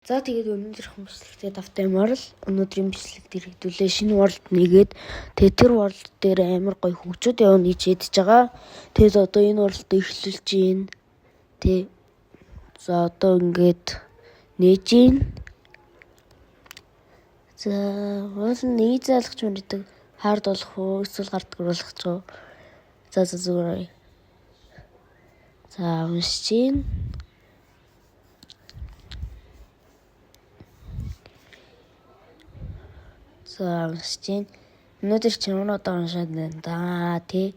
За тэгээд өнөөдрийнх бичлэгтээ давтаймаар л өнөөдрийн бичлэг дээр хэдүүлээ шинэ world нэгээд тэгээд тэр world дээр амар гоё хөгжүүд явна гэж ядж байгаа. Тэгээд одоо энэ world-ыг эхлүүлж гин. Тэ. За одоо ингээд нээж гин. За уул нэг заалгач мэддэг хард болох уу эсвэл гардаг болох ч уу. За зүгээр. За уншиж гин. За уншиж. Өнөөдөр ч юм уу одоо уншаад байна да тий.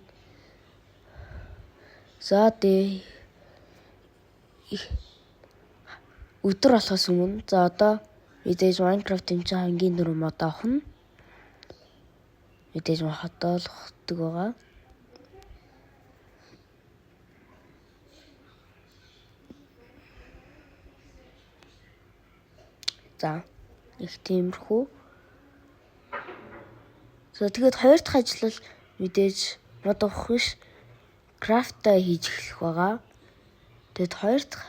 За тий. Өдөр болохоос өмнө за одоо мэдээж Minecraft-ийн чинь хамгийн дөрөв мод авах нь. Мэдээж махадаа л хотдог байгаа. За их тиймэрхүү. За тэгээд хоёр дахь ажил мэдээж мод авах биш крафта хийж эхлэх байгаа. Тэгэд хоёр дахь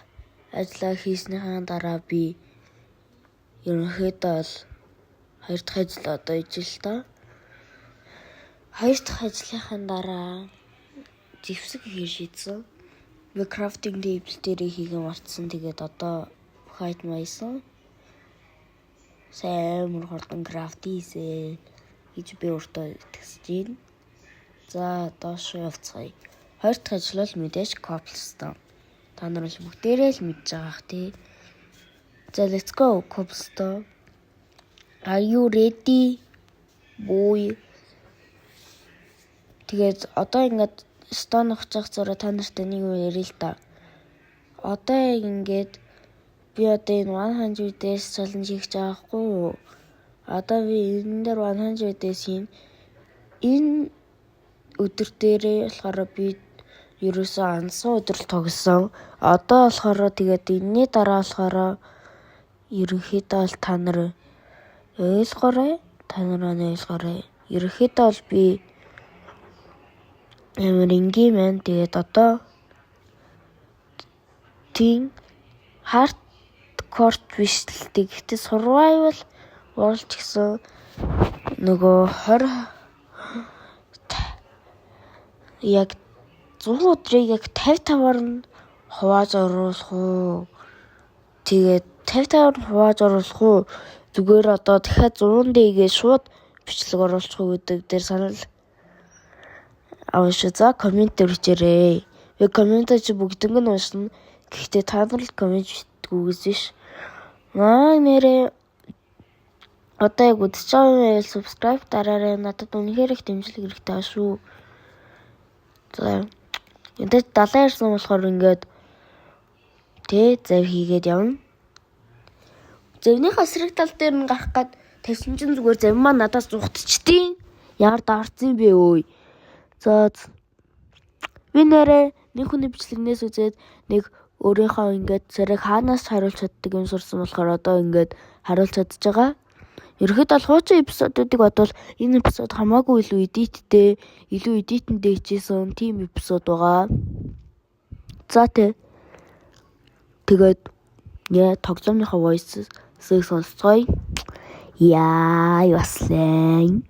ажлаа хийснийхаа дараа би ерөнхийдөө бол хоёр дахь ажил одоо хийж л та. Хоёр дахь ажлынхаа дараа живсэг хийж шийдсэн. Би крафтинг тейбл дээр хийгээ марцсан. Тэгээд одоо хайт маясан. Сайн мөр хурдан крафт хийсэ гэж би өөртөө итгэж байна. За доош явцгаая. Хоёр дахь ажил бол мэдээж cobblestone. Та нар л бүгдээрээ л мэдж байгаах тий. За let's go cobblestone. Are you ready? Boy. Тэгээд одоо ингээд stone авчих зураа та нартай нэг юм ярил л та. Одоо ингээд би одоо энэ 100 days challenge хийж байгаа хгүй юу? Одоо би энэ дээр 100 days хийн. Энэ өдөр дээрээ болохоор би ерөөсөө ансан өдөр л тогсон. Одоо болохоор тэгээд энэний дараа болохоор ерөнхийдөө л та нар ойлгоорой. Ерөнхийдөө бол би ямар ингийн маань тэгээд одоо тийм hardcore биш л гэхдээ survival world гэсэн нөгөө 20 яг 100 өдрийг яг 55-аар нь хувааж оруулах уу? Тэгээд 55-аар нь хувааж оруулах уу? Зүгээр одоо дахиад 100 дэйгээ шууд бичлэг оруулах уу гэдэг дээр санал авааш. За комент бичээрэй. Би комментаж бүгднийг нь уншина. Гэхдээ та нар л коммент бичдэггүйгээс биш. Нэрээ одоо яг үзэж байгаа юм subscribe дараарай. Надад үнэхээр их дэмжлэг хэрэгтэй шүү. За энэ 70 ирсэн болохоор ингээд тэ зав хийгээд явна. Завныхаа сэрэг тал дээр нь гарах гад тавьсан чинь зүгээр зав маань надаас зүгтчихдээ. Ямар даарцсан бэ өөй. За би нэрээ нэг хүний бичлэгнээс үзээд нэг өөрийнхөө ингээд зэрэг хаанаас хариулж чаддаг юм сурсан болохоор одоо ингээд хариулж чадж байгаа. Ерөнхийдөө хуучин эпизодуудыг бодвол энэ эпизод хамаагүй илүү эдитэндээ хичээсэн тийм эпизод байгаа. За тэгээд тоглоомныхаа voice-ийг сонсцгоё. Яа яслэн.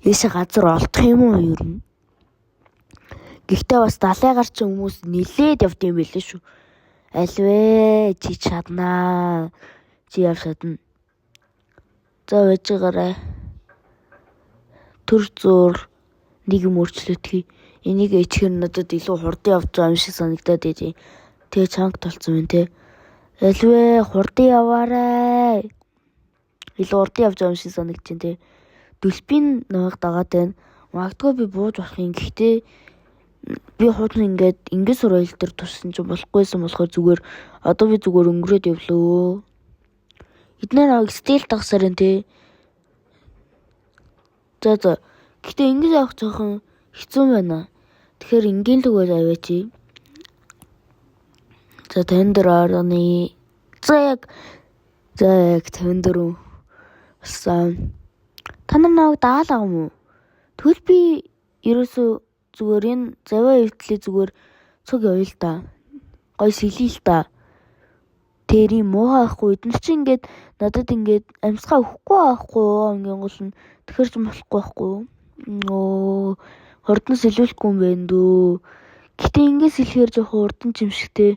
Ийшээ газар олдох юм уу ер нь? Гэхдээ бас 70 гарч хүмүүс нилээд явд юм байлээ шүү. Альвэ чи чаднаа. Чи яв чадна. За вэжгээрээ төр зур нэг юм өөрчлөлт хий. Энийг ичгэр надад илүү хурдан явж байгаа юм шиг санагдаад байжээ. Тэгээ чанга толцсон юм те. Альвэ хурдан яваарай. Илүү хурдан явж байгаа юм шиг санагдаж байна те. Дөлпийн намайг дагаад байна. Магадгүй би бууж болох юм. Гэхдээ би хуучин ингээд сурвал дээр туссан ч болохгүйсэн болохоор зүгээр одоо би зүгээр өнгөрөөд явлаа. Эдгээр авыг стил дагсаар энэ тий. За. Гэтэ ингэж авах жоохон хэцүү байна. Тэгэхээр энгийн л үгээр аваач. За 54 оны. За яг 54. Сан. Та нар наваг даалаа юм уу? Тэгвэл би ерөөсөө зүгээр энэ заваа эвтлээ зүгээр цуг явъя л та. Гой сэлий л та. тэрийн муухай ахгүй эдгээр чи ингээд надад ингээд амьсгаа өгөхгүй байхгүй ангийн гол нь тэгэхэр ч болохгүй байхгүй нөө хурдан сэлүүлэхгүй юм байна дөө. Гэтэ ингээс хэлэхээр жоохон хурдан ч юм шигтэй.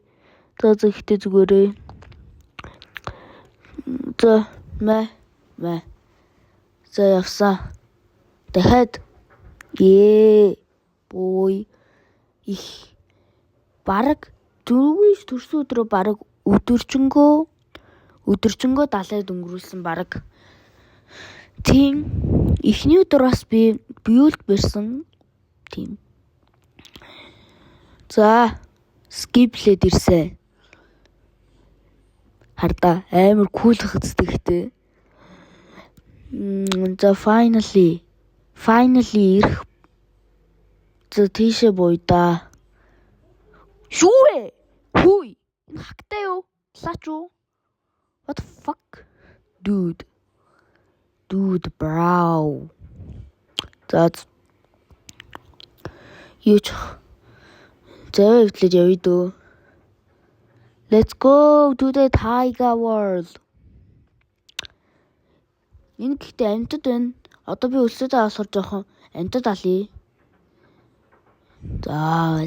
За гэхдээ зүгээрээ. За мэ. За явсан. Дахиад бой их бараг дөрвөж төрсөн өдрөө бараг өдөржингөө далайд өнгөрүүлсэн бараг. Тийм эхний өдөр бас би биүүлд барьсан. Тийм. За скиплээд ирсэн. Хардаа амар кул хэцдэгтэй. За finally ирэх. За тийшээ буйда. Шүүе. Хүй. Энэ хактай юу? Лаач юу? What the fuck? Dude bro. За юуч. За эвдлэж явъя дөө. Let's go to the Tiger World. Энэ гэхдээ амьтад байна. Одоо би өлсөдөө асууж жоохон амьтад алъя. За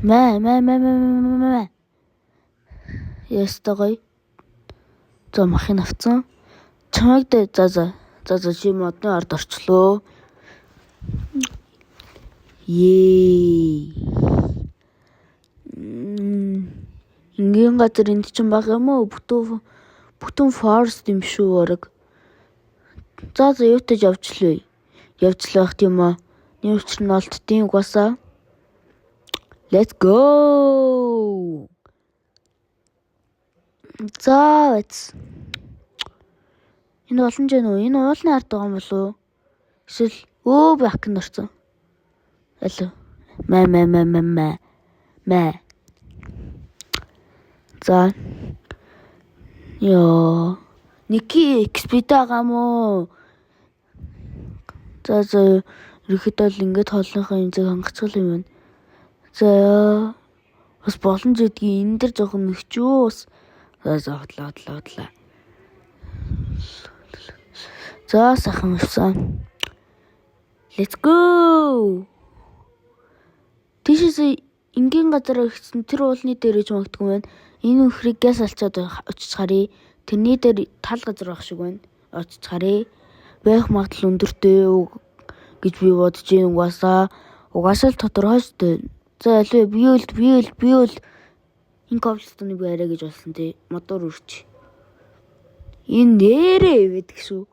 мэ. Ястагай. За махын авцсан. Чамайг за чи модны ард орчлоо. Ингийн газар энд чинь баг юм уу? Бүтэн форест юм шүү орог. За юутаж явчлаа хт юм аа. Нэмч нь олдтын угаасаа. Let's go. За энэ олон жин үү? Энэ уулын ард байгаа юм болов уу? Эсвэл би ахын орсон. Алуу. Мэ. За. Ники экспита гамуу. За ерөөхдөө л ингээд хоолныхаа энэ зэрэг хангацгал юм байна. За бас боломж гэдгийг энэ дэр жоохон нөхчөө бас. За хотлоо. За сайхан авсан. Let's go. Тийшээс энгийн газар ихсэн тэр уулны дээр ч магадгүй байна. Энэ өхрийг газ алчаад очиж харъя. Тэрний дээр тал газар байх шиг байна. Очиж харъя. Байх магадлал өндөртэй гэж би бодож байна угаасаа. Угаасаа л тодорхой шүү дээ. За аль вэ? Би үл энэ коблстоны би арай гэж болсон тий. Мотор үрч. Энэ нэрээ гэдэг шүү.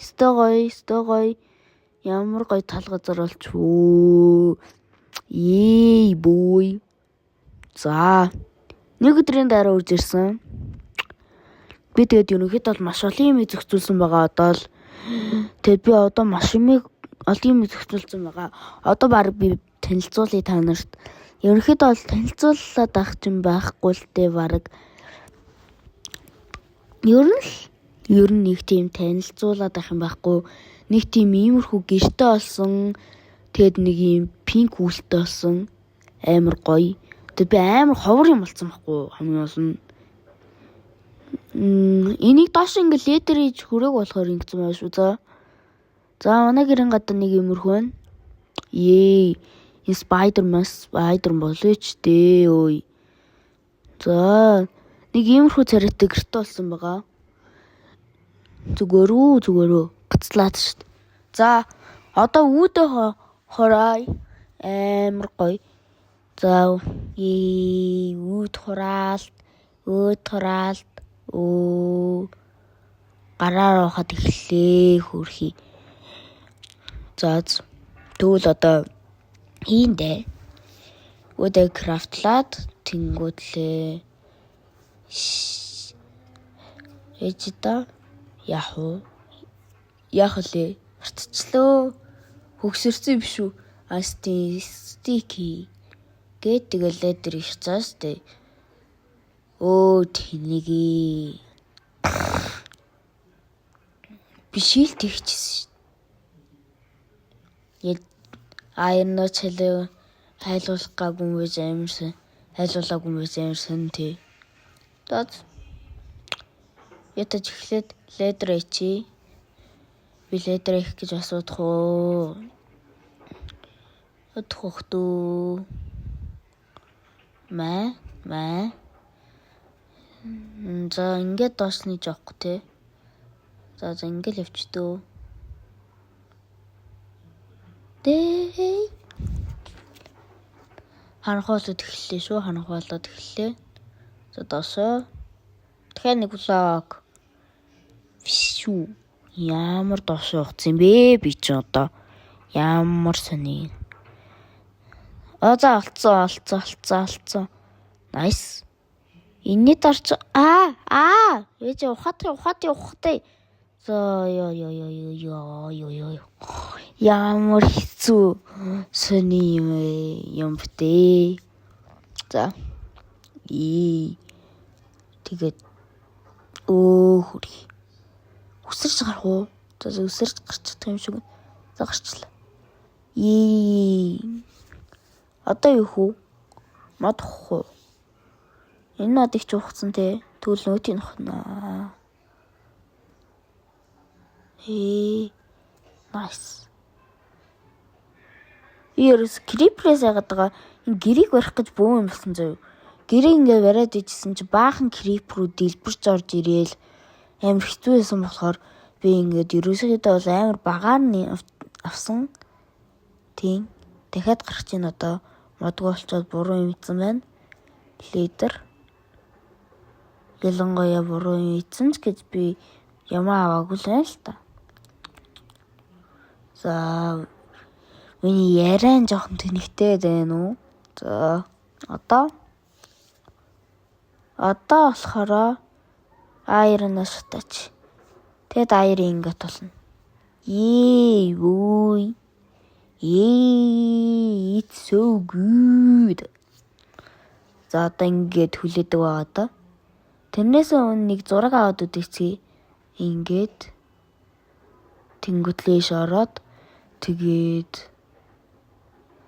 Стогой. Ямар гоё тал газар болчихвоо. Бой. За. Нэг өдрийн дараа үрж ирсэн. Би тэгээд ерөнхийдөө маш олон юм зохицуулсан байгаа одоо л. Тэгээд би одоо маш олон юм зохицуулсан байгаа. Одоо баг би танилцуулъя та нарт. Ерөнхийдөө бол танилцуулаад авах юм байхгүй л дээ баг. Ер нь нэг тийм танилцуулаад авах юм байхгүй. Нэг тийм иймэрхүү гэрте олсон. Тэгэд нэг юм пинк үлтэй олсон. Амар гоё. Тэгээд би амар ховор юм болсон байхгүй хамгийн олон. Энийг доош ингээ ледер хийж хүрээг болохоор ингэсэн байна шүү. За манай гэрэн гадаа нэг иймэрхүү байна. Энэ спайдер болооч дээ ой. За нэг иймэрхүү царайтай гэрте болсон байгаа. Зүгээрөө гацлаад шүү. За одоо үүдээ хорой амар гоё. За үүд хураалт гараар ухаад эхлэе хөрхий. За тэгвэл одоо хийндэ үүдээ крафтлаад тэнгүүдлээ. Ээжидаа яах вэ? Арцчлоо. Хөгсөрсөн биш үү? Стики. Гээд тэгэл ледер ихцаас тэ. Тэнийгээ. Би шилт ихчихсэн шүү. Айрноо чөлөө хайлуулах гаггүй байж амарсан. айлуулаагүй юм байсан сэн тий. Тэгээд ятаж эхлээд ледер ичи. Би ледер их гэж асуудах уу? Өтхөхдөө. Маа. За ингээд доосны жоохгүй тий. За ингээд явчдөө. Дэй. Ханахуулаад эхэллээ шүү. Ханахуулаад эхэллээ. За доосоо. Тэгэхээр нэг блок. Фишүү. Ямар доосоо явцсан бэ? Би ч одоо ямар сони. За олцсон. Nice. Inni darч ээж ухаатай. За ёо. Ямар хэцүү сони юм бэ? За. Тэгээд хөрий. Үсэрч гарах уу? За үсэрч гарчих юм шиг. За гарчлаа. Одоо юу хөө? Мадах уу? Энэ над их чухсан те. Тэгвэл нөтийн нохноо. Nice. Ерөөс криперээс яагаад байгаа энэ гэрийг барих гэж бөө юм болсон заяа. Гэрээ ингээ бариад ижсэн чи баахан криперүүд дэлбэрч орж ирээл амар хэцүү байсан болохоор би ингээд ерөөсөө бол амар багаар нь авсан. Тийм. Дахиад гарах чинь одоо модгүй болчоод буруу юм ийдсэн байна. Лидер. Ялангуяа буруу юм ийдсэн ч гэж би ямаа аваагүй л байна л та. За миний яриан жоохон тэнэгтэй байна уу? За одоо болохоор айронос шатаач. Тэгэд айрын ингээд болно. It's so good. За одоо ингээд хүлээдэг байгаа да. Тэрнээс өмнө нэг зураг аваад үдээцгээе. Ингээд тэнгутлээш ороод тэгээд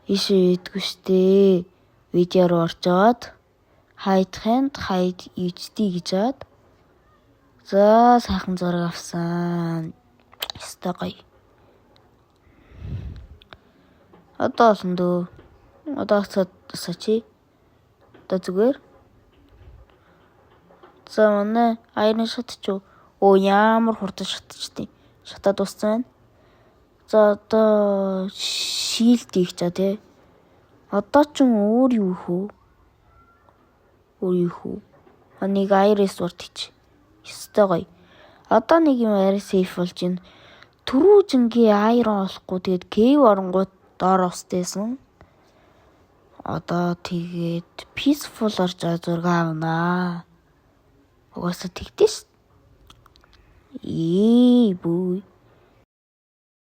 ишээдгүй штэ. Видео руу орчоод hide HD гэж хаад. За сайхан зураг авсан. Яста гоё. Одоо олсон дөө. Одоо сачи. Одоо зүгээр. За манай айрын шатч. Ямар хурдан шатчтэй. Шатаад дууссан байна. За одоо шилд их чаа тий. Одоо ч өөр юу хөө? Нэг айрис уртчих. Ястай гоё. Одоо нэг юм арай сейф болж байна. Түрүүжингийн айрон олохгүй тэгээд кейв оронгууд доор устээсэн. Одоо тэгээд peaceful-оор зураг авнаа. Угаасаа тэгдэж ш. Бүү.